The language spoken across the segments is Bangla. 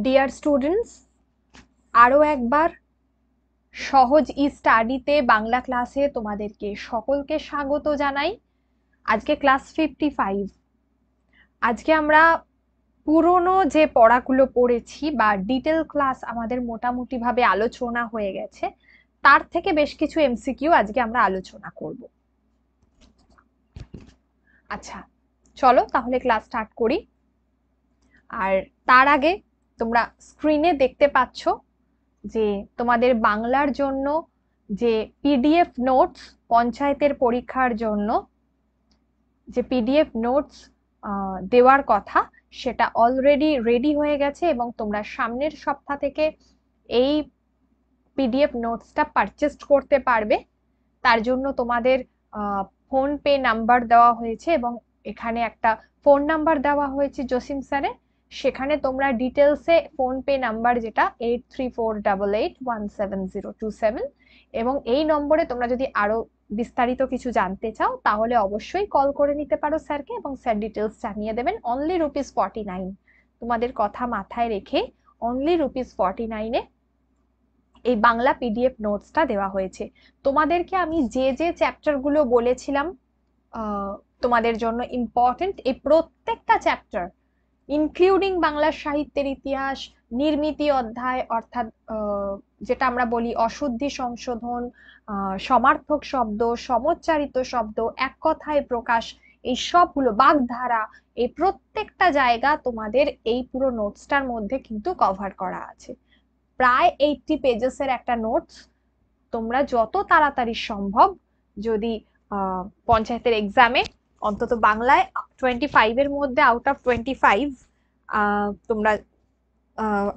ডিয়ার স্টুডেন্টস, আরও একবার সহজ ই স্টাডিতে বাংলা ক্লাসে তোমাদেরকে সকলকে স্বাগত জানাই। আজকে ক্লাস 55। আজকে আমরা পুরনো যে পড়াগুলো পড়েছি বা ডিটেল ক্লাস আমাদের মোটামুটি ভাবে আলোচনা হয়ে গেছে, তার থেকে বেশ কিছু এমসিকিউ আজকে আমরা আলোচনা করব। আচ্ছা, চলো তাহলে ক্লাস স্টার্ট করি। আর তার আগে তোমরা স্ক্রিনে দেখতে পাচ্ছ যে তোমাদের বাংলার জন্য যে পিডিএফ নোটস, পঞ্চায়েতের পরীক্ষার জন্য যে পিডিএফ নোটস দেওয়ার কথা, সেটা অলরেডি রেডি হয়ে গেছে এবং তোমরা সামনের সপ্তাহ থেকে এই পিডিএফ নোটসটা পারচেজ করতে পারবে। তার জন্য তোমাদের ফোন পে নাম্বার দেওয়া হয়েছে এবং এখানে একটা ফোন নাম্বার দেওয়া হয়েছে জসিম স্যারের। সেখানে তোমরা ডিটেলসে ফোন পে নাম্বার, যেটা 8348817027, এবং এই নম্বরে তোমরা যদি আরো বিস্তারিত কিছু জানতে চাও তাহলে অবশ্যই কল করে নিতে পারো স্যারকে, এবং স্যার ডিটেলস জানিয়ে দেবেন। অনলি ₹49, তোমাদের কথা মাথায় রেখে অনলি ₹49 এই বাংলা পিডিএফ নোটসটা দেওয়া হয়েছে। তোমাদেরকে আমি যে যে চ্যাপ্টার গুলো বলেছিলাম তোমাদের জন্য ইম্পর্টেন্ট, এই প্রত্যেকটা চ্যাপ্টার ইনক্লুডিং বাংলা সাহিত্যের ইতিহাস, নির্মিতি অধ্যায় অর্থাৎ যেটা আমরা বলি অশুদ্ধি সংশোধন, সমার্থক শব্দ, সমচ্চারিত শব্দ, এক কথায় প্রকাশ, এই সবগুলো, বাগধারা, এই প্রত্যেকটা জায়গা তোমাদের এই পুরো নোটসটার মধ্যে কিন্তু কভার করা আছে। প্রায় 80 পেজেসের একটা নোটস। তোমরা যত তাড়াতাড়ি সম্ভব, যদি পঞ্চায়েতের এক্সামে অন্তত বাংলায় 25 এর মধ্যে আউট অফ 25 তোমরা,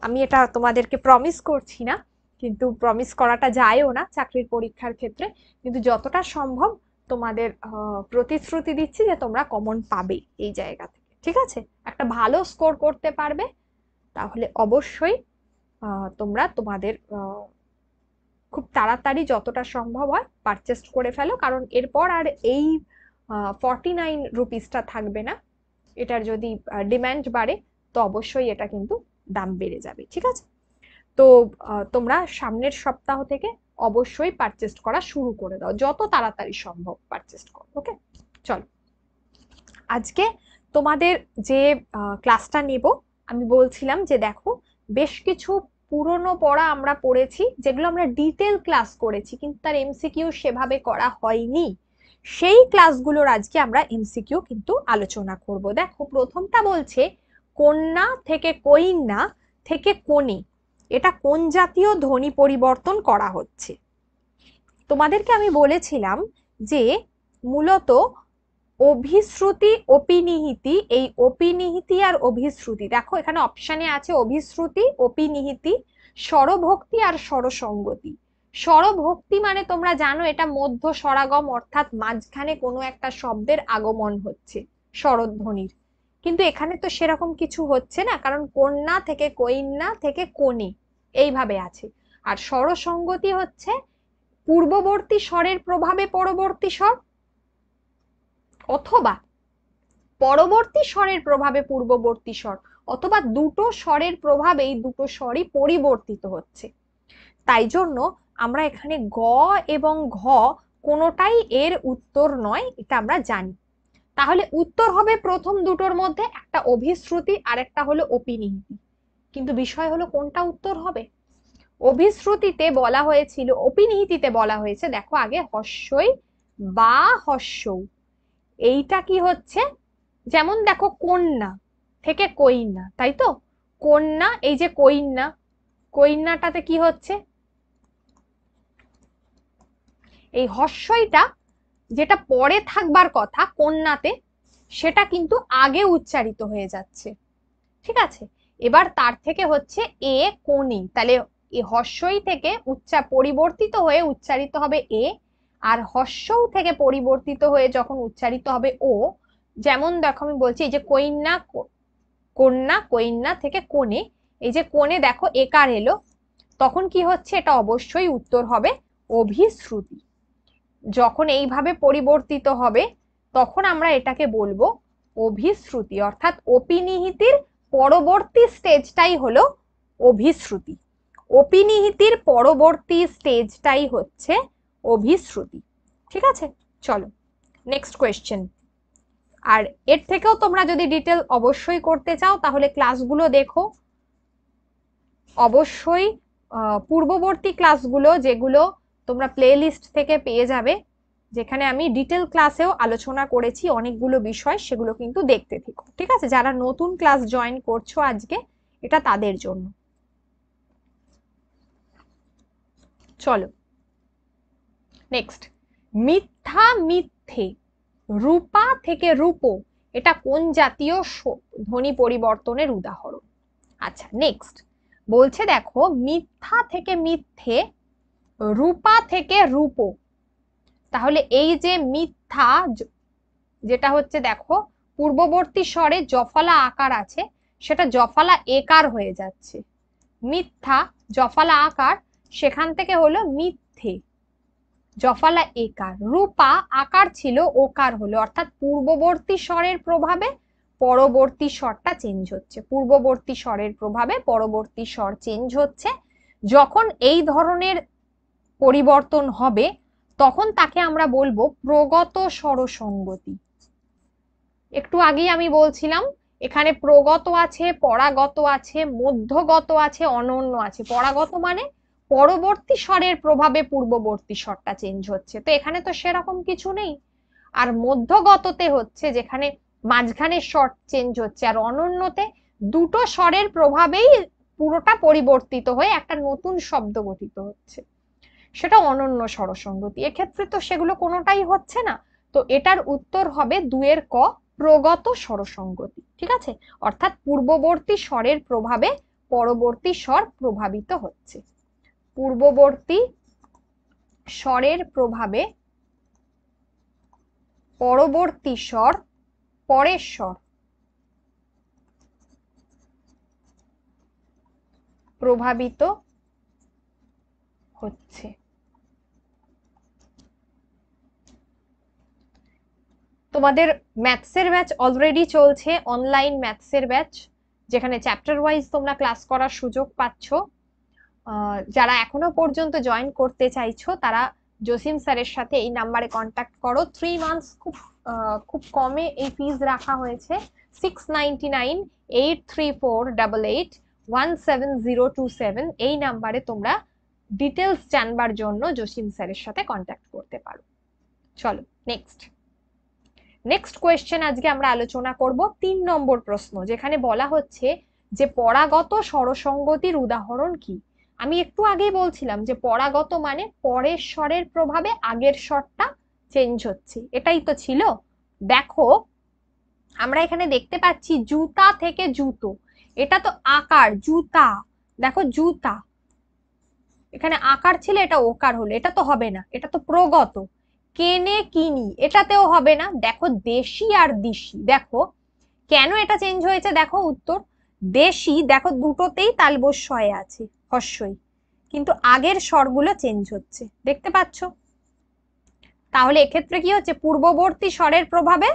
আমি এটা তোমাদেরকে প্রমিস করছি না, কিন্তু প্রমিস করাটা যায়ও না চাকরির পরীক্ষার ক্ষেত্রে, কিন্তু যতটা সম্ভব তোমাদের প্রতিশ্রুতি দিচ্ছি যে তোমরা কমন পাবে এই জায়গা থেকে। ঠিক আছে, একটা ভালো স্কোর করতে পারবে, তাহলে অবশ্যই তোমরা তোমাদের খুব তাড়াতাড়ি যতটা সম্ভব হয় পারচেস করে ফেলো, কারণ এরপর আর এই ₹49টা থাকবে না। এটার যদি ডিমান্ড বাড়ে তো অবশ্যই এটা কিন্তু দাম বেড়ে যাবে। ঠিক আছে, তো তোমরা সামনের সপ্তাহ থেকে অবশ্যই পারচেস করা শুরু করে দাও, যত তাড়াতাড়ি সম্ভব পারচেস করো। ওকে, চলো আজকে তোমাদের যে ক্লাসটা নেব, আমি বলছিলাম যে দেখো, বেশ কিছু পুরনো পড়া আমরা পড়েছি, যেগুলো আমরা ডিটেল ক্লাস করেছি কিন্তু তার এমসিকিউ সেভাবে করা হয়নি। সেই ক্লাসগুলোর আজকে আমরা এমসিকিউ কিন্তু আলোচনা করব। দেখো, প্রথমটা বলছে কন্যা থেকে কইন্না থেকে কোণে, এটা কোন জাতীয় ধ্বনি পরিবর্তন করা হচ্ছে? তোমাদেরকে আমি বলেছিলাম যে মূলত অভিশ্রুতি, অপিনিহিতি, এই অপিনিহিতি আর অভিশ্রুতি, দেখো এখানে অপশানে আছে অভিশ্রুতি, অপিনিহিতি, স্বরভক্তি আর স্বরসঙ্গতি। স্বরভক্তি মানে তোমরা জানো এটা মধ্য স্বরাগম, অর্থাৎ মাঝখানে কোনো একটা শব্দের আগমন হচ্ছে স্বরধ্বনির, কিন্তু এখানে তো সেরকম কিছু হচ্ছে না, কারণ কন্যা থেকে কইন্না থেকে কোণে এইভাবে আছে। আর স্বরসঙ্গতি হচ্ছে পূর্ববর্তী স্বরের প্রভাবে পরবর্তী স্বর, অথবা পরবর্তী স্বরের প্রভাবে পূর্ববর্তী স্বর, অথবা দুটো স্বরের প্রভাবে এই দুটো স্বরই পরিবর্তিত হচ্ছে। তাই জন্য আমরা এখানে গ এবং ঘ কোনোটাই এর উত্তর নয়, এটা আমরা জানি। তাহলে উত্তর হবে প্রথম দুটোর মধ্যে একটা অভিশ্রুতি আর একটা হলো অপিনিহিতি, কিন্তু বিষয় হলো কোনটা উত্তর হবে। অভিশ্রুতিতে বলা হয়েছিল, অপিনিহিতিতে বলা হয়েছে, দেখো আগে হস্যই বা হস্যৌ, এইটা কি হচ্ছে, যেমন দেখো কন্যা থেকে কইন্না, তাই তো, কন্যা, এই যে কইন্না, কইন্নাটাতে কি হচ্ছে, এই হস্যইটা যেটা পরে থাকবার কথা কন্যাতে, সেটা কিন্তু আগে উচ্চারিত হয়ে যাচ্ছে। ঠিক আছে, এবার তার থেকে হচ্ছে এ কোণে, তাহলে এই হস্যই থেকে পরিবর্তিত হয়ে উচ্চারিত হবে এ, আর হস্যৌ থেকে পরিবর্তিত হয়ে যখন উচ্চারিত হবে ও। যেমন দেখো আমি বলছি, এই যে কইন্না, কন্যা, কইন্না থেকে কোণে, এই যে কোণে দেখো একার এলো, তখন কি হচ্ছে, এটা অবশ্যই উত্তর হবে অভিশ্রুতি। যখন এইভাবে পরিবর্তিত হবে তখন আমরা এটাকে বলবো অভিশ্রুতি, অর্থাৎ অপিনিহিতির পরবর্তী স্টেজটাই হলো অভিশ্রুতি। অপিনিহিতির পরবর্তী স্টেজটাই হচ্ছে অভিশ্রুতি। ঠিক আছে, চলো নেক্সট কোয়েশ্চেন। আর এর থেকেও তোমরা যদি ডিটেল অবশ্যই করতে চাও তাহলে ক্লাসগুলো দেখো অবশ্যই। পূর্ববর্তী ক্লাসগুলো যেগুলো তোমরা প্লে লিস্ট থেকে পেয়ে যাবে, যেখানে আমি ডিটেল ক্লাসেও আলোচনা করেছি অনেকগুলো বিষয়, সেগুলো কিন্তু দেখতে থেকো। ঠিক আছে, যারা নতুন ক্লাস জয়েন করছো আজকে, এটা তাদের জন্য। চলো নেক্সট, মিথ্যা মিথ্যে, রূপা থেকে রূপো, এটা কোন জাতীয় ধ্বনি পরিবর্তনের উদাহরণ? আচ্ছা নেক্সট বলছে দেখো, মিথ্যা থেকে মিথ্যে, রূপা থেকে রূপো। তাহলে এই যে মিথ্যা, যেটা হচ্ছে দেখো পূর্ববর্তী স্বরে জফলা আকার আছে, সেটা জফলা একার হয়ে যাচ্ছে। মিথ্যা জফলা আকার, সেখান থেকে হলো মিথ্যে, জফলা একার। রূপা আকার ছিল, ওকার হলো, অর্থাৎ পূর্ববর্তী স্বরের প্রভাবে পরবর্তী স্বরটা চেঞ্জ হচ্ছে। পূর্ববর্তী স্বরের প্রভাবে পরবর্তী স্বর চেঞ্জ হচ্ছে। যখন এই ধরনের পরিবর্তন হবে তখন তাকে আমরা বলবো প্রগত স্বরসঙ্গতি। একটু আগেই আমি বলছিলাম এখানে প্রগত আছে, পরাগত আছে, মধ্যগত আছে, অনন্য আছে। পরাগত মানে পরবর্তী স্বরের প্রভাবে পূর্ববর্তী স্বরটা চেঞ্জ হচ্ছে, তো এখানে তো সেরকম কিছু নেই। আর মধ্যগততে হচ্ছে যেখানে মাঝখানের স্বর চেঞ্জ হচ্ছে, আর অনন্যতে দুটো স্বরের প্রভাবেই পুরোটা পরিবর্তিত হয়ে একটা নতুন শব্দ গঠিত হচ্ছে, সেটা অনন্য স্বরসঙ্গতি। এক্ষেত্রে তো সেগুলো কোনোটাই হচ্ছে না, তো এটার উত্তর হবে 2 ক, প্রগত স্বরসঙ্গতি। ঠিক আছে, অর্থাৎ পূর্ববর্তী স্বরের প্রভাবে পরবর্তী স্বর প্রভাবিত হচ্ছে। পূর্ববর্তী স্বরের প্রভাবে পরবর্তী স্বর, পরের স্বর প্রভাবিত হচ্ছে। তোমাদের ম্যাথসের ব্যাচ অলরেডি চলছে, অনলাইন ম্যাথসের ব্যাচ, যেখানে চ্যাপ্টার ওয়াইজ তোমরা ক্লাস করার সুযোগ পাচ্ছ। যারা এখনো পর্যন্ত জয়েন করতে চাইছো তারা জসিম স্যারের সাথে এই নাম্বারে কন্ট্যাক্ট করো। 3 মান্থস খুব কমে এই ফিজ রাখা হয়েছে, 699 83488 17027। এই নাম্বারে তোমরা ডিটেলস জানবার জন্য জসিম স্যারের সাথে কন্ট্যাক্ট করতে পারো। চলো নেক্সট কোয়েশ্চেন আজকে আমরা আলোচনা করব 3 নম্বর প্রশ্ন, যেখানে বলা হচ্ছে যে পরাগত স্বরসঙ্গতির উদাহরণ কি। আমি একটু আগেই বলছিলাম যে পরাগত মানে পরের স্বরের প্রভাবে আগের স্বরটা চেঞ্জ হচ্ছে, এটাই তো ছিল। দেখো আমরা এখানে দেখতে পাচ্ছি জুতা থেকে জুতো, এটা তো আকার, জুতা, দেখো জুতা, এখানে আকার ছিল, এটা ওকার হলো, এটা তো হবে না, এটা তো প্রগত। কেনে কিনি, এটাতেও হবে না। দেখো দেশি আর দিশি, দেখো কেন এটা চেঞ্জ হয়েছে, দেখো উত্তর। দেশি দেখো দুটোতেই তালবস্য হয়ে আছে, হস্যই, কিন্তু আগের স্বরগুলো চেঞ্জ হচ্ছে, দেখতে পাচ্ছ। তাহলে এক্ষেত্রে কি হচ্ছে, পূর্ববর্তী স্বরের প্রভাবে,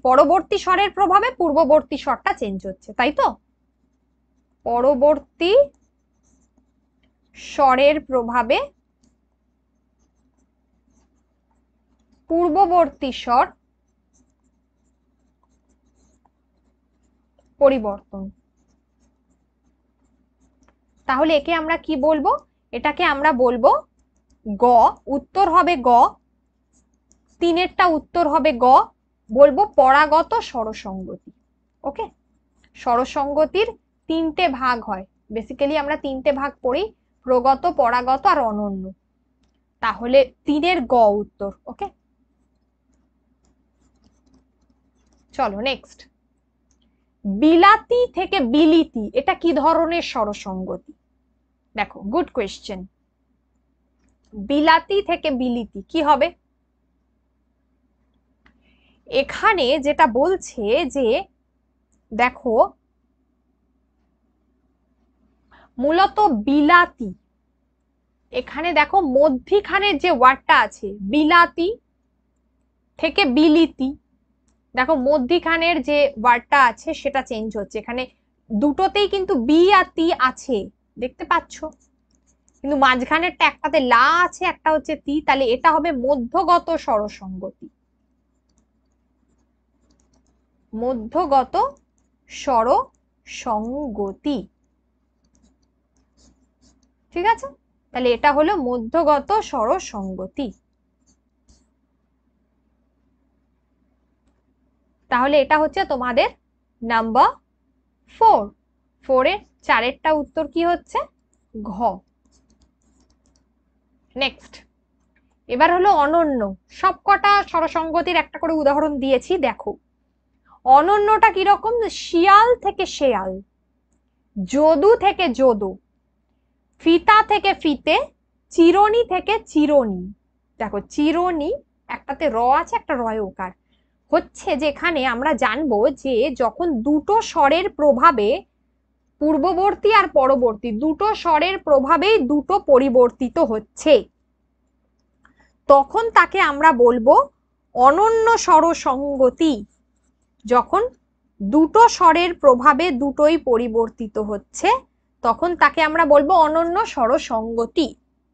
পরবর্তী স্বরের প্রভাবে পূর্ববর্তী স্বরটা চেঞ্জ হচ্ছে, তাই তো। পরবর্তী স্বরের প্রভাবে পূর্ববর্তী স্বর পরিবর্তন। তাহলে একে আমরা কি বলবো, এটাকে আমরা বলবো গ। উত্তর হবে গ, 3-এরটা উত্তর হবে গ, বলবো পরাগত স্বরসঙ্গতি। ওকে, স্বরসঙ্গতির 3টে ভাগ হয়, বেসিক্যালি আমরা 3টে ভাগ পড়ি, প্রগত, পরাগত আর অনন্য। তাহলে 3-এর গ উত্তর। ওকে, চলো নেক্সট, বিলাতি থেকে বিলিতি, এটা কি ধরনের স্বরসঙ্গতি? দেখো গুড কোয়েশ্চেন, বিলাতি থেকে বিলিতি কি হবে? এখানে যেটা বলছে যে দেখো মূলত বিলাতি, এখানে দেখো মধ্যিখানের যে ওয়ার্ডটা আছে বিলাতি থেকে বিলিতি, দেখো মধ্যিখানের যে ওয়ার্ডটা আছে সেটা চেঞ্জ হচ্ছে, এখানে দুটোতেই কিন্তু বি আর তি আছে, দেখতে পাচ্ছ, কিন্তু মাঝখানেরটা একটাতে লা আছে, একটা হচ্ছে তি, তাহলে এটা হবে মধ্যগত স্বরসঙ্গতি। মধ্যগত স্বরসঙ্গতি, ঠিক আছে? তাহলে এটা হলো মধ্যগত স্বরসঙ্গতি। তাহলে এটা হচ্ছে তোমাদের নাম্বার 4। 4-এর 4-এরটা উত্তর কি হচ্ছে? ঘ। নেক্সট, এবার হলো অনন্য। সবকটা স্বরসঙ্গতির একটা করে উদাহরণ দিয়েছি, দেখো। অনন্যটা কিরকম? শিয়াল থেকে শেয়াল, যদু থেকে যদু, ফিতা থেকে ফিতে, চিরনি থেকে চিরনি। দেখো চিরনি, একটাতে র আছে, একটা রয় ওকার। হচ্ছে যে এখানে আমরা জানবো যে যখন দুটো স্বরের প্রভাবে, পূর্ববর্তী আর পরবর্তী দুটো স্বরের প্রভাবেই দুটো পরিবর্তিত হচ্ছে, তখন তাকে আমরা বলবো অনন্য স্বরসঙ্গতি। যখন দুটো স্বরের প্রভাবে দুটোই পরিবর্তিত হচ্ছে, তখন তাকে আমরা বলবো অনন্য স্বরসঙ্গতি।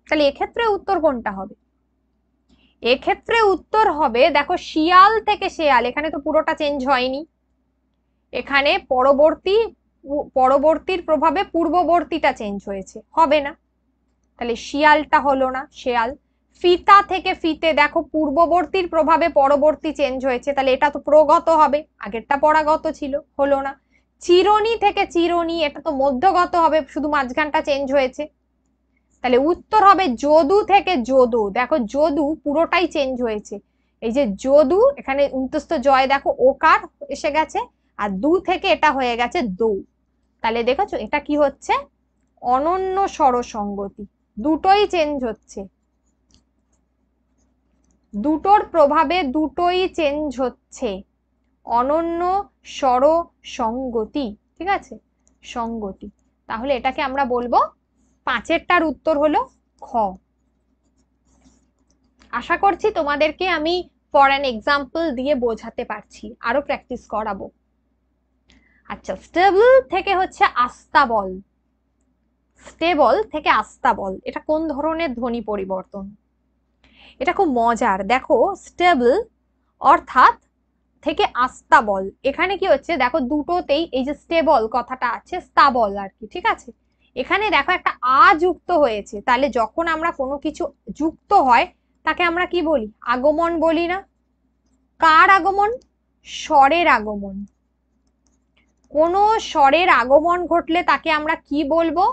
তাহলে এক্ষেত্রে উত্তর কোনটা হবে? এক্ষেত্রে উত্তর হবে, দেখো শিয়াল থেকে শেয়াল, এখানে তো পুরোটা চেঞ্জ হয়নি, এখানে পরবর্তীর প্রভাবে পূর্ববর্তীটা চেঞ্জ হয়েছে, হবে না, তাহলে শিয়ালটা হলো না, শেয়াল। ফিতা থেকে ফিতে, দেখো পূর্ববর্তীর প্রভাবে পরবর্তী চেঞ্জ হয়েছে, তাহলে এটা তো প্রগত হবে, আগেরটা পরাগত ছিল, হলো না। চিরনি থেকে চিরনি, এটা তো মধ্যগত হবে, শুধু মাঝখানটা চেঞ্জ হয়েছে, তাহলে উত্তর হবে যদু থেকে যদু। দেখো যদু পুরোটাই চেঞ্জ হয়েছে, এই যে যদু, এখানে উন্তস্থ জয় দেখো ওকার এসে গেছে, আর দু থেকে এটা হয়ে গেছে দৌ। তাহলে দেখেছো এটা কি হচ্ছে? অনন্য স্বরসঙ্গতি, দুটোই চেঞ্জ হচ্ছে, দুটোর প্রভাবে দুটোই চেঞ্জ হচ্ছে, অনন্য স্বরসঙ্গতি, ঠিক আছে? সঙ্গতি। তাহলে এটাকে আমরা বলবো 5-এরটার উত্তর হলো খ। আশা করছি তোমাদেরকে আমি ফর অ্যান এক্সাম্পল দিয়ে বোঝাতে পারছি, আরো প্র্যাকটিস করাবো। আচ্ছা, স্টেবল থেকে হচ্ছে আস্তাবল, স্টেবল থেকে আস্তাবল, এটা কোন ধরনের ধ্বনি পরিবর্তন? এটা খুব মজার, দেখো স্টেবল অর্থাৎ থেকে আস্তাবল, এখানে কি হচ্ছে দেখো দুটোতেই এই যে স্টেবল কথাটা আছে, স্তাবল আর কি, ঠিক আছে? এখানে দেখো একটা আ যুক্ত হয়েছে, তাহলে যখন আমরা কোনো কিছু যুক্ত হয় তাকে আমরা কি বলি? আগমন বলি না? কার আগমন? স্বরের আগমন। কোন স্বরের আগমন ঘটলে তাকে আমরা কি বলবো?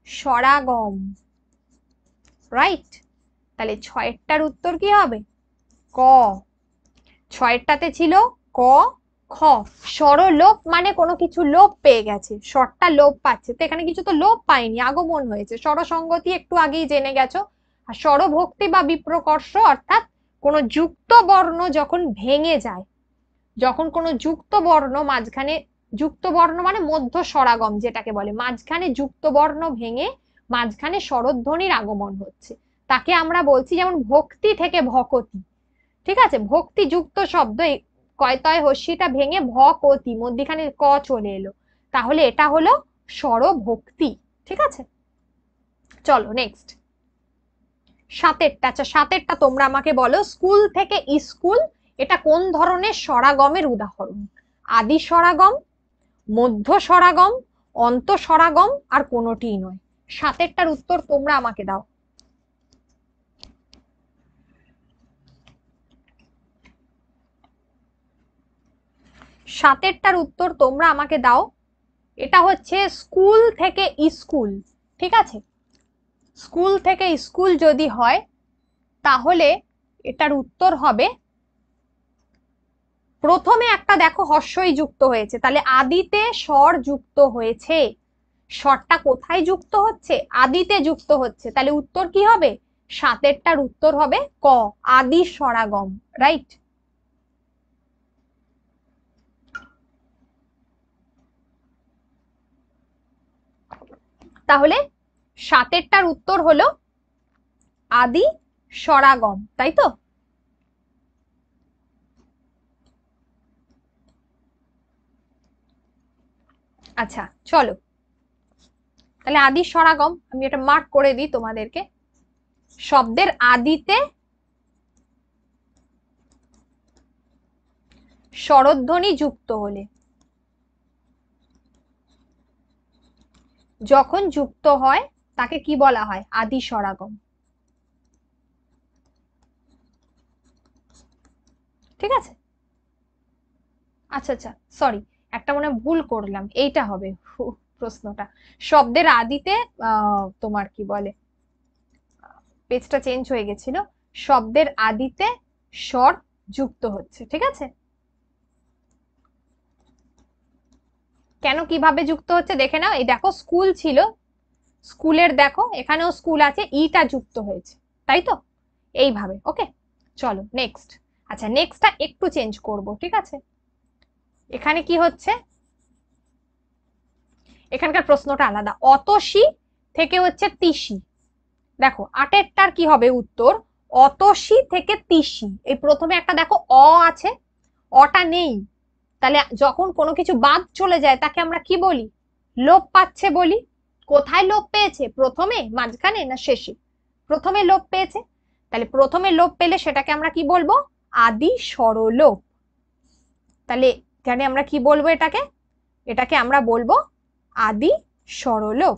স্বরাগম, রাইট? তাহলে 6-এরটার উত্তর কি হবে? ক। 6-এরটাতে ছিল ক খ। স্বরলোপ মানে কোনো কিছু লোপ পেয়ে গেছে, স্বরটা লোপ পাচ্ছে, তো এখানে কিছু তো লোপ পায়নি, আগমন হয়েছে। স্বরসঙ্গতি একটু আগেই জেনে গেছো। আর স্বরভক্তি বা বিপ্রকর্ষ অর্থাৎ কোন যুক্ত বর্ণ যখন ভেঙে যায়, যখন কোনো যুক্ত বর্ণ মাঝখানে, যুক্ত বর্ণ মানে মধ্য স্বরাগম যেটাকে বলে, মাঝখানে যুক্ত বর্ণ ভেঙে মাঝখানে স্বরধ্বনির আগমন হচ্ছে, তাকে আমরা বলছি, যেমন ভক্তি থেকে ভকতি, ঠিক আছে? ভক্তি যুক্ত শব্দ, কয়তয় হস্যিটা ভেঙে ভকতি, মধ্যখানে ক চলে এলো, তাহলে এটা হলো স্বরভক্তি, ঠিক আছে? চলো নেক্সট, 7-এরটা। আচ্ছা 7-এরটা তোমরা আমাকে বলো, স্কুল থেকে স্কুল, এটা কোন ধরনের স্বরাগমের উদাহরণ? আদি স্বরাগম, মধ্য স্বরাগম, অন্ত স্বরাগম, আর কোনোটিই নয়। 7-এরটার উত্তর তোমরা আমাকে দাও। 7-এরটার উত্তর তোমরা আমাকে দাও। এটা হচ্ছে স্কুল থেকে স্কুল, ঠিক আছে? স্কুল থেকে স্কুল যদি হয় তাহলে এটার উত্তর হবে, প্রথমে একটা দেখো হর্ষই যুক্ত হয়েছে, তাহলে আদিতে স্বর যুক্ত হয়েছে, স্বরটা কোথায় যুক্ত হচ্ছে? আদিতে যুক্ত হচ্ছে, তাহলে উত্তর কি হবে? 7-এরটার উত্তর হবে ক, আদি স্বরাগম, রাইট? তাহলে 7-এরটার উত্তর হলো আদি স্বরাগম, তাই তো? আচ্ছা চলো, তাহলে আদি স্বরাগম আমি এটা মার্ক করে দিই তোমাদেরকে। শব্দের আদিতে স্বরধ্বনি যুক্ত হলে, যখন যুক্ত হয় তাকে কি বলা হয়? আদি স্বরাগম। ঠিক আছে, আচ্ছা আচ্ছা সরি, একটা মনে ভুল করলাম, এইটা হবে প্রশ্নটা। শব্দের আদিতে তোমার কি বলে, পেজটা চেঞ্জ হয়ে গেছিল। শব্দের আদিতে স্বর যুক্ত হচ্ছে, ঠিক আছে। কেন কিভাবে যুক্ত হচ্ছে দেখে নাও। এই দেখো স্কুল ছিল, স্কুলের দেখো এখানেও স্কুল আছে, ইটা যুক্ত হয়েছে, তাই তো? এইভাবে। ওকে চলো নেক্সট। আচ্ছা নেক্সটটা একটু চেঞ্জ করব, ঠিক আছে। এখানে কি হচ্ছে, এখানকার প্রশ্নটা আলাদা। অতসী থেকে হচ্ছে তিসি। দেখো আটেরটার কি হবে উত্তর? অতসী থেকে তিসি। এই প্রথমে একটা দেখো অ আছে, অটা নেই, তাহলে যখন কোনো কিছু বাদ চলে যায় তাকে আমরা কি বলি? লোপ পাচ্ছে বলি। কোথায় লোপ পেয়েছে? প্রথমে, মাঝখানে, না শেষে? প্রথমে লোপ পেয়েছে, তাহলে প্রথমে লোপ পেলে সেটাকে আমরা কি বলবো? আদি স্বরলোপ। তাহলে এখানে আমরা কি বলবো এটাকে? এটাকে আমরা বলবো আদি স্বরলোপ।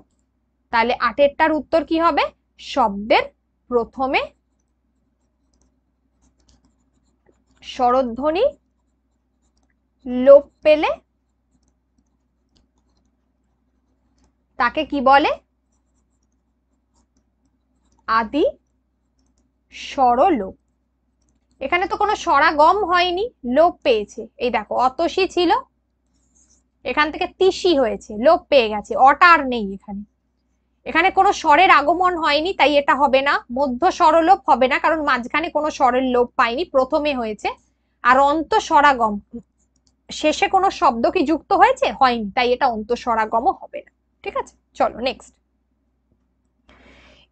তাহলে আটেরটার উত্তর কি হবে? শব্দের প্রথমে স্বরধ্বনি লোপ পেলে তাকে কি বলে? আদি স্বরলোপ। এখানে তো কোনো স্বরাগম হয়নি, লোপ পেয়েছে। এই দেখো অতসী ছিল, এখান থেকে তিসি হয়েছে, লোপ পেয়ে গেছে, অটা আর নেই এখানে। এখানে কোনো স্বরের আগমন হয়নি, তাই এটা হবে না। মধ্য স্বরলোপ হবে না, কারণ মাঝখানে কোনো স্বরের লোপ পাইনি, প্রথমে হয়েছে। আর অন্ত স্বরাগম, শেষে কোনো শব্দ কি যুক্ত হয়েছে? হয়নি, তাই এটা অন্ত স্বরাগমও হবে না। ঠিক আছে, চলো নেক্সট।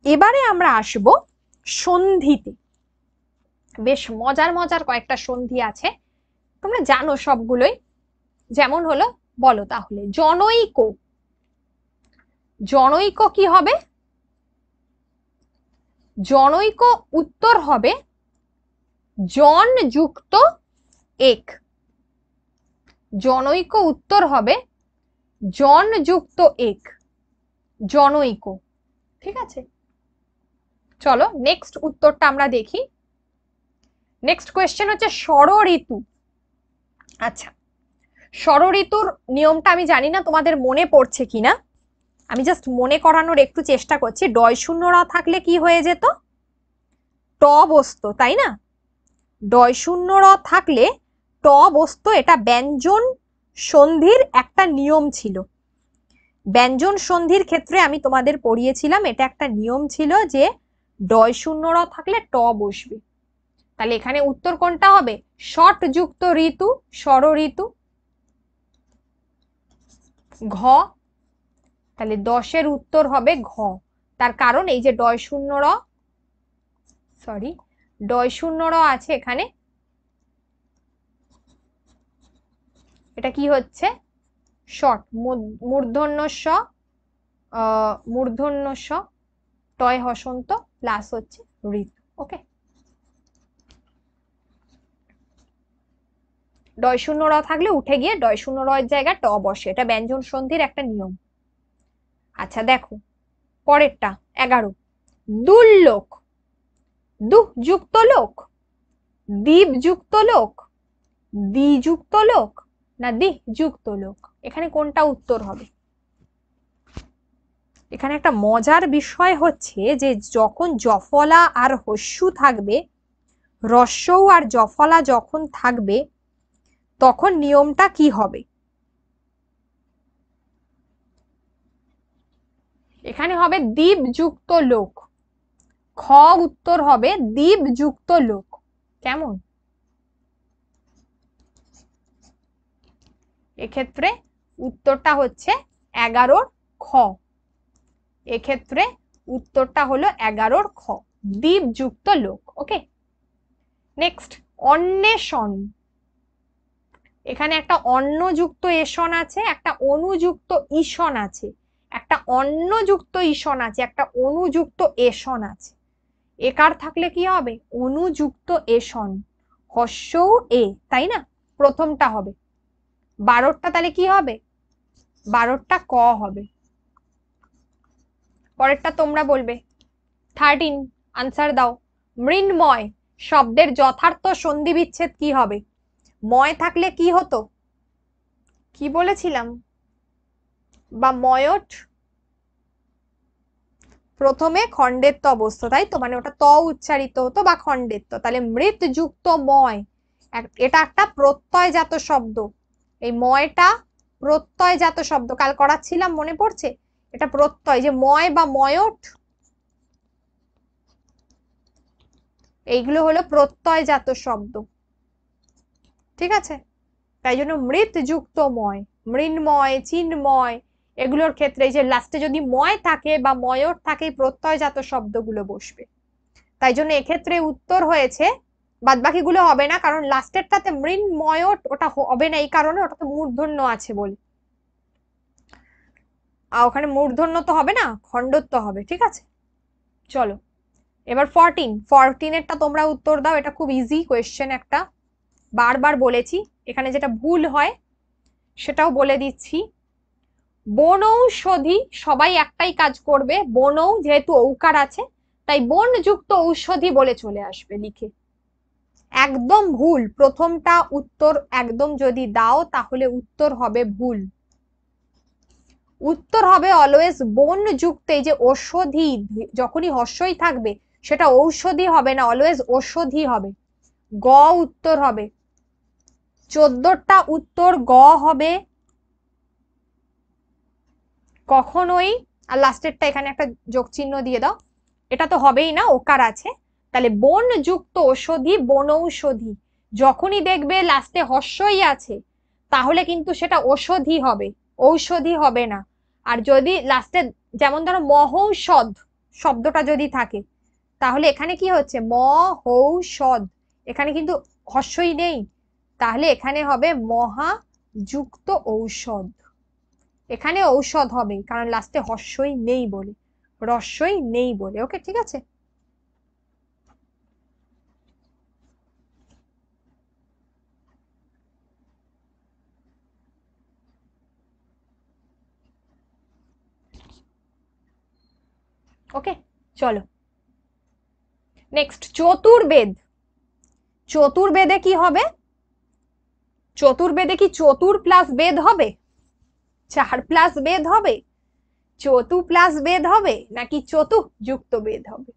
এবারে আমরা আসব সন্ধিতে। বেশ মজার মজার কয়েকটা সন্ধি আছে, তোমরা জানো সবগুলোই। যেমন হলো, বলো তাহলে, জনৈক। জনৈক কি হবে? জনৈক উত্তর হবে জন যুক্ত এক। জনৈক উত্তর হবে জন যুক্ত এক, জনৈক। ঠিক আছে, চলো নেক্সট উত্তরটা আমরা দেখি। নেক্সট কোয়েশ্চেন হচ্ছে ষড়ঋতু। আচ্ছা, ষড়ঋতুর নিয়মটা আমি জানি না তোমাদের মনে পড়ছে কিনা, আমি জাস্ট মনে করানোর একটু চেষ্টা করছি। ডয় শূন্য র থাকলে কি হয়ে যেত? ট বসতো, তাই না? ডয় শূন্য র থাকলে ট বসতো। এটা ব্যঞ্জন সন্ধির একটা নিয়ম ছিল। ব্যঞ্জন সন্ধির ক্ষেত্রে আমি তোমাদের পড়িয়েছিলাম, এটা একটা নিয়ম ছিল যে ডয় শূন্য র থাকলে ট বসবে। তাহলে এখানে উত্তর কোনটা হবে? ষট যুক্ত ঋতু, ষড় ঋতু। ঘ, তাহলে 10-এর উত্তর হবে ঘ। তার কারণ এই যে ডয় শূন্য র, সরি, ডয় শূন্য র আছে এখানে, এটা কি হচ্ছে? শর্ট, মূর্ধন্য স, মূর্ধন্য স, টয় হসন্ত, প্লাস হচ্ছে ঋতু। ওকে, ডয় শূন্য র থাকলে উঠে গিয়ে ডয় শূন্য র এর জায়গায় ট বসে, এটা ব্যঞ্জন সন্ধির একটা নিয়ম। আচ্ছা দেখো পরেরটা 11, দুর্লোক। দু যুক্ত লোক, দ্বীপ যুক্ত লোক, দ্বি যুক্ত লোক, না দ্বি যুক্ত লোক? এখানে কোনটা উত্তর হবে? এখানে একটা মজার বিষয় হচ্ছে যে যখন জফলা আর হস্যু থাকবে, রস্যৌ আর জফলা যখন থাকবে, তখন নিয়মটা কি হবে? এখানে হবে দ্বীপ যুক্ত লোক। খ উত্তর হবে দ্বীপ যুক্ত লোক। কেমন? এক্ষেত্রে উত্তরটা হচ্ছে 11-র খ। এক্ষেত্রে উত্তরটা হলো 11-র খ, দ্বীপ যুক্ত লোক। ওকে, নেক্সট অন্বেষণ। এখানে একটা অন্নযুক্ত এসন আছে, একটা অনুযুক্ত ঈশন আছে, একটা অন্নযুক্ত ঈশন আছে, একটা অনুযুক্ত এসন আছে। একার থাকলে কি হবে? অনুযুক্ত এসন, হস্যও এ, তাই না? প্রথমটা হবে। 12টা তাহলে কি হবে? 12টা ক হবে। পরেরটা তোমরা বলবে। 13 আনসার দাও। মৃন্ময় শব্দের যথার্থ সন্ধি বিচ্ছেদ কি হবে? ময় থাকলে কি হতো? কি বলেছিলাম? বা ময়ট, প্রথমে খণ্ডেত্ব অবস্থা, তাই তো, মানে ওটা ত উচ্চারিত হতো বা খণ্ডেত্ব। তাহলে মৃত যুক্ত ময়, এটা একটা প্রত্যয়জাত শব্দ। এই ময়টা প্রত্যয়জাত শব্দ, কাল করাচ্ছিলাম মনে পড়ছে? এটা প্রত্যয়, যে ময় বা ময়ট, এইগুলো হলো প্রত্যয়জাত শব্দ। ঠিক আছে? তাই জন্য মৃত যুক্ত ময়, মৃন্ময়, চিন্ময়, এগুলোর ক্ষেত্রে যে লাস্টে যদি ময় থাকে বা ময়ট থাকে, প্রত্যয়জাত শব্দগুলো বসবে। তাই জন্য এক্ষেত্রে উত্তর হয়েছে, বাদ বাকিগুলো হবে না, কারণ লাস্টেরটাতে মৃন্ময়ট ওটা হবে না, এই কারণে ওটাতে মূর্ধন্য আছে বলে। আর ওখানে মূর্ধন্য তো হবে না, খণ্ডত্ব হবে। ঠিক আছে, চলো এবার 14 এরটা তোমরা উত্তর দাও। এটা খুব ইজি কোয়েশ্চেন একটা, বারবার বলেছি। এখানে যেটা ভুল হয় সেটাও বলে দিচ্ছি। বনৌষধি, সবাই একটাই কাজ করবে, বনৌ যেহেতু ঔকার আছে তাই বন যুক্ত ঔষধি বলে চলে আসবে লিখে। একদম ভুল, প্রথমটা উত্তর একদম যদি দাও তাহলে উত্তর হবে ভুল। উত্তর হবে অলওয়েজ বন যুক্ত, এই যে ঔষধি, যখনই হর্ষই থাকবে সেটা ঔষধি হবে না, অলওয়েজ ঔষধি হবে। গ উত্তর হবে। 14টা উত্তর গ হবে কখনোই। আর লাস্টেরটা এখানে একটা যোগ চিহ্ন দিয়ে দাও, এটা তো হবেই না, ওকার আছে। তাহলে বন যুক্ত ঔষধি, বনৌষধি, যখনই দেখবে লাস্টে হর্ষই আছে তাহলে কিন্তু সেটা ঔষধি হবে, ঔষধি হবে না। আর যদি লাস্টে, যেমন ধরো মহৌষধ শব্দটা যদি থাকে, তাহলে এখানে কি হচ্ছে? মহৌষধ, এখানে কিন্তু হর্ষই নেই, তাহলে এখানে হবে মহাযুক্ত ঔষধ। এখানে ঔষধ হবে কারণ লাস্টে হর্ষই নেই বলে, রস্যই নেই বলে। ওকে, ঠিক আছে। ওকে, চলো নেক্সট। চতুর্বেদ, চতুর্বেদে কি হবে? চতুর্বেদে কি চতুর প্লাস বেদ হবে? 4 প্লাস বেদ হবে? চতু প্লাস বেদ হবে নাকি চতু যুক্ত বেদ হবে?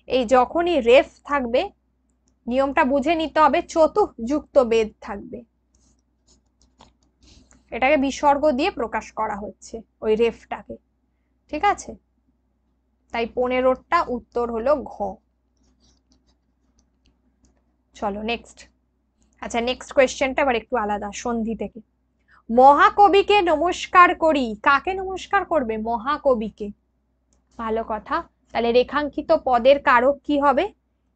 এই যখনই রেফ থাকবে নিয়মটা বুঝে নিতে হবে, চতু যুক্ত বেদ থাকবে। এটাকে বিসর্গ দিয়ে প্রকাশ করা হচ্ছে ওই রেফটাকে। ঠিক আছে, তাই 15টা উত্তর হলো ঘ। চলো নেক্সট। আচ্ছা, নেক্সট কোয়েশ্চেনটা আবার একটু আলাদা, সন্ধি থেকে। মহাকবিকে নমস্কার করি, কাকে নমস্কার করবে? মহাকবিকে। ভালো কথা। তাহলে রেখাঙ্কিত পদের কারক কি হবে?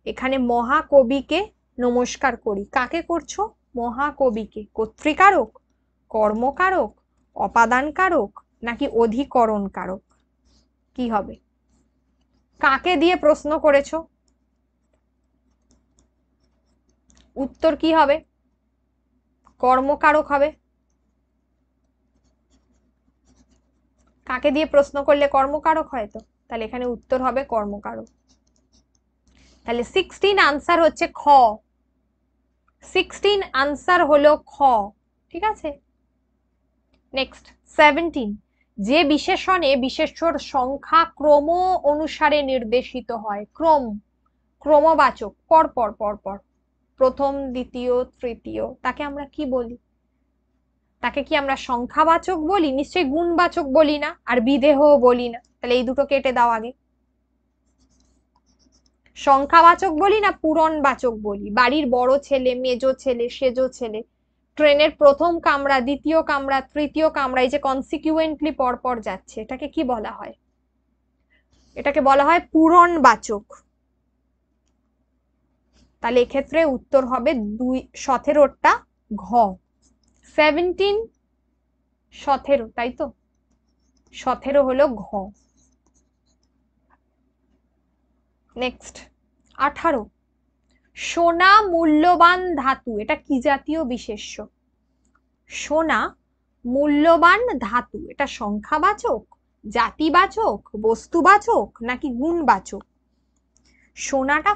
এখানে মহাকবিকে নমস্কার করি, কাকে করছো? মহাকবিকে। কর্তৃকারক, কর্মকারক, অপাদান কারক নাকি অধিকরণ কারক? কি হবে? কাকে দিয়ে প্রশ্ন করেছো? উত্তর কি হবে? কর্মকারক হবে। কাকে দিয়ে প্রশ্ন করলে কর্মকারক হয় তো, তাহলে এখানে উত্তর হবে কর্মকারক। তাহলে 16 আনসার হচ্ছে খ। 16 আনসার হলো খ। ঠিক আছে, নেক্সট 17। যে বিশেষণে বিশেষ্যর সংখ্যা ক্রম অনুসারে নির্দেশিত হয়, ক্রম, ক্রমবাচক, পর পর পর পর, প্রথম দ্বিতীয় তৃতীয়, তাকে আমরা কি বলি? তাকে কি আমরা সংখ্যাবাচক বলি? নিশ্চয়ই গুণবাচক বলি না, আর বিদেহ বলি না। তাহলে এই দুটো কেটে দাও আগে। সংখ্যাবাচক বলি না পূরণবাচক বলি? বাড়ির বড় ছেলে, মেজো ছেলে, সেজো ছেলে, ট্রেনের প্রথম কামরা, দ্বিতীয় কামরা, তৃতীয় কামরা, এই যে কনসিকুয়েন্টলি পরপর যাচ্ছে, এটাকে কি বলা হয়? এটাকে বলা হয় পূরণবাচক। তাহলে এক্ষেত্রে উত্তর হবে 17টা ঘ। 17 17, তাই তো? 17 হলো ঘ। নেক্সট 18, সোনা মূল্যবান ধাতু, এটা কি জাতীয় বিশেষ্য? সোনা মূল্যবান ধাতু, এটা সংখ্যাবাচক, জাতিবাচক, বস্তুবাচক নাকি গুণবাচক? সোনাটা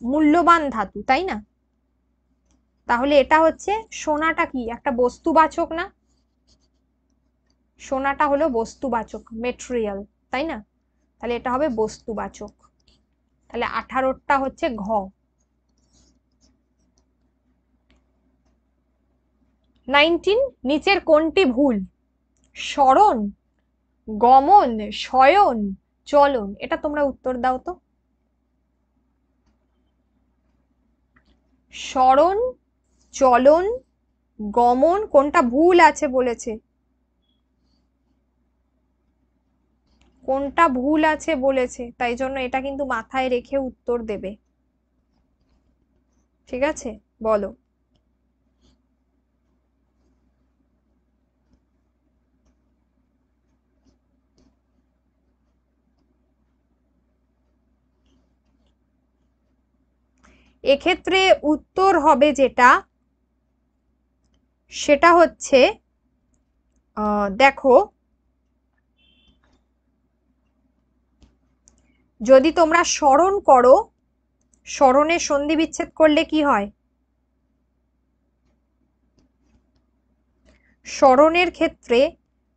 মূল্যবান ধাতু, তাই না? তাহলে এটা হচ্ছে, সোনাটা কি একটা বস্তুবাচক না? সোনাটা হলো বস্তুবাচক, মেটেরিয়াল, তাই না? তাহলে এটা হবে বস্তুবাচক। তাহলে 18টা হচ্ছে ঘ। 19, নিচের কোনটি ভুল? স্মরণ, গমন, শয়ন, চলন, এটা তোমরা উত্তর দাও তো। স্মরণ, চলন, গমন, কোনটা ভুল আছে বলেছে? কোনটা ভুল আছে বলেছে, তাই জন্য এটা কিন্তু মাথায় রেখে উত্তর দেবে। ঠিক আছে, বলো। এক্ষেত্রে উত্তর হবে যেটা, সেটা হচ্ছে দেখো, যদি তোমরা স্মরণ করো, স্মরণের সন্ধি বিচ্ছেদ করলে কি হয়? স্মরণের ক্ষেত্রে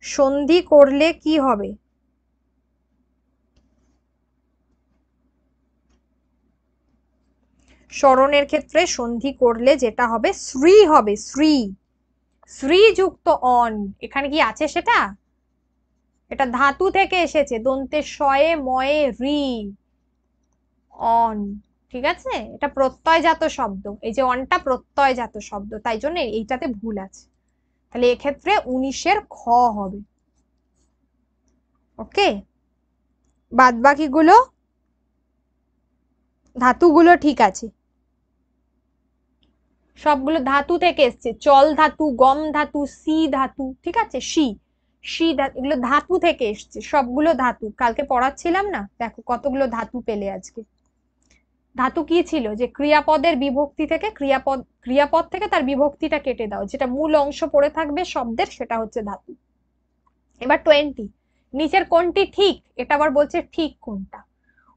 সন্ধি করলে কি হবে? স্মরণের ক্ষেত্রে সন্ধি করলে যেটা হবে, শ্রী হবে, শ্রী। শ্রী যুক্ত অন, এখানে কি আছে সেটা? এটা ধাতু থেকে এসেছে, দন্তে শয়ে ময়ে রি, অন। ঠিক আছে, এটা প্রত্যয়জাত শব্দ, এই যে অনটা প্রত্যয়জাত শব্দ, তাই জন্য এইটাতে ভুল আছে। তাহলে এক্ষেত্রে 19-এর খ হবে। ওকে, বাদ বাকিগুলো ধাতুগুলো ঠিক আছে, সবগুলো ধাতু থেকে এসছে, চল ধাতু, গম ধাতু, সি ধাতু, ঠিক আছে, সি, সি ধাতু, এগুলো ধাতু থেকে এসছে, সবগুলো ধাতু। কালকে পড়াচ্ছিলাম না, দেখো কতগুলো ধাতু পেলে আজকে। ধাতু কি ছিল, যে ক্রিয়াপদের বিভক্তি থেকে, ক্রিয়াপদ থেকে তার বিভক্তিটা কেটে দাও, যেটা মূল অংশ পড়ে থাকবে শব্দের, সেটা হচ্ছে ধাতু। এবার 20, নিচের কোনটি ঠিক? এটা আবার বলছে ঠিক কোনটা।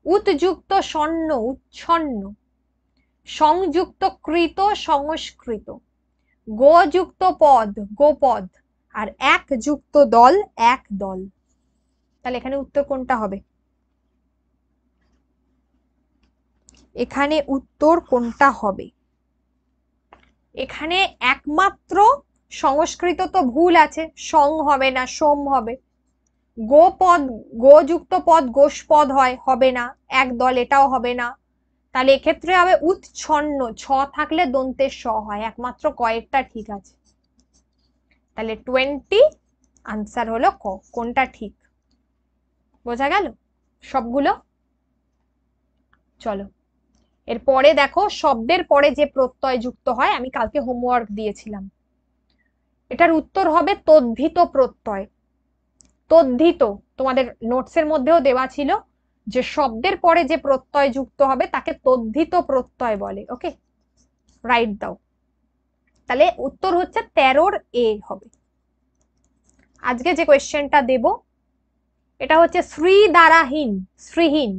উৎযুক্ত স্বর্ণ, উচ্ছন্ন, সংযুক্ত কৃত, সংস্কৃত, গোযুক্ত পদ, গোপদ, আর এক যুক্ত দল, এক দল। তাহলে এখানে উত্তর কোনটা হবে? এখানে উত্তর কোনটা হবে? এখানে একমাত্র সংস্কৃত তো ভুল আছে, সং হবে না, সোম হবে। গোপদ, গোযুক্ত পদ গোষ্পদ হয়, হবে না। এক দল, এটাও হবে না। তাহলে এক্ষেত্রে হবে উচ্ছন্ন, ছ থাকলে দন্তের স হয়, একমাত্র কয়েকটা ঠিক আছে। তাহলে 20 আনসার হলো ক। কোনটা ঠিক বোঝা গেল সবগুলো? চলো, এরপরে দেখো, শব্দের পরে যে প্রত্যয় যুক্ত হয়, আমি কালকে হোমওয়ার্ক দিয়েছিলাম, এটার উত্তর হবে তদ্ধিত প্রত্যয়। তদ্ধিত, তোমাদের নোটসের মধ্যেও দেওয়া ছিল যে শব্দের পরে যে প্রত্যয় যুক্ত হবে তাকে তদ্ধিত প্রত্যয় বলে। ওকে, রাইট দাও। তাহলে উত্তর হচ্ছে 13-র এ হবে। আজকে যে কোয়েশ্চেনটা দেব, এটা হচ্ছে শ্রী দ্বারাহীন, শ্রীহীন,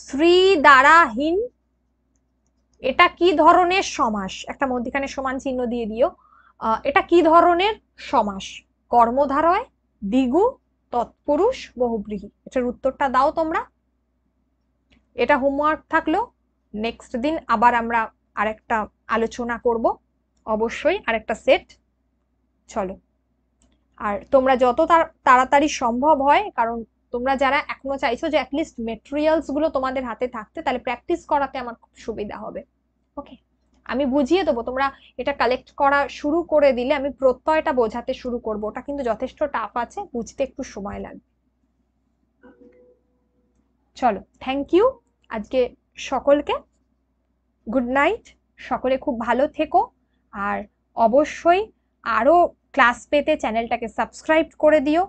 শ্রী দ্বারাহীন, এটা কি ধরনের সমাস? একটা মধ্যখানে সমান চিহ্ন দিয়ে দিও। এটা কি ধরনের সমাস? কর্মধারয়, দ্বিগু, তৎপুরুষ, বহুব্রীহি। এটার উত্তরটা দাও তোমরা। এটা হোমওয়ার্ক থাকলো, নেক্সট দিন আবার আমরা আরেকটা আলোচনা করব, অবশ্যই আরেকটা সেট। চলো, আর তোমরা যত তাড়াতাড়ি সম্ভব হয়, কারণ তোমরা যারা এখনো চাইছো যে অ্যাটলিস্ট মেটেরিয়ালস গুলো তোমাদের হাতে থাকতে, তাহলে প্র্যাকটিস করাতে আমার খুব সুবিধা হবে। ওকে, আমি বুঝিয়ে দেবো, তোমরা এটা কালেক্ট করা শুরু করে দিলে আমি প্রত্যয়টা বোঝাতে শুরু করব, ওটা কিন্তু যথেষ্ট টাফ আছে, বুঝতে একটু সময় লাগবে। চলো, থ্যাংক ইউ আজকে সকলকে, গুড নাইট, সকলে খুব ভালো থেকো। আর অবশ্যই আরো ক্লাস পেতে চ্যানেলটাকে সাবস্ক্রাইব করে দিও।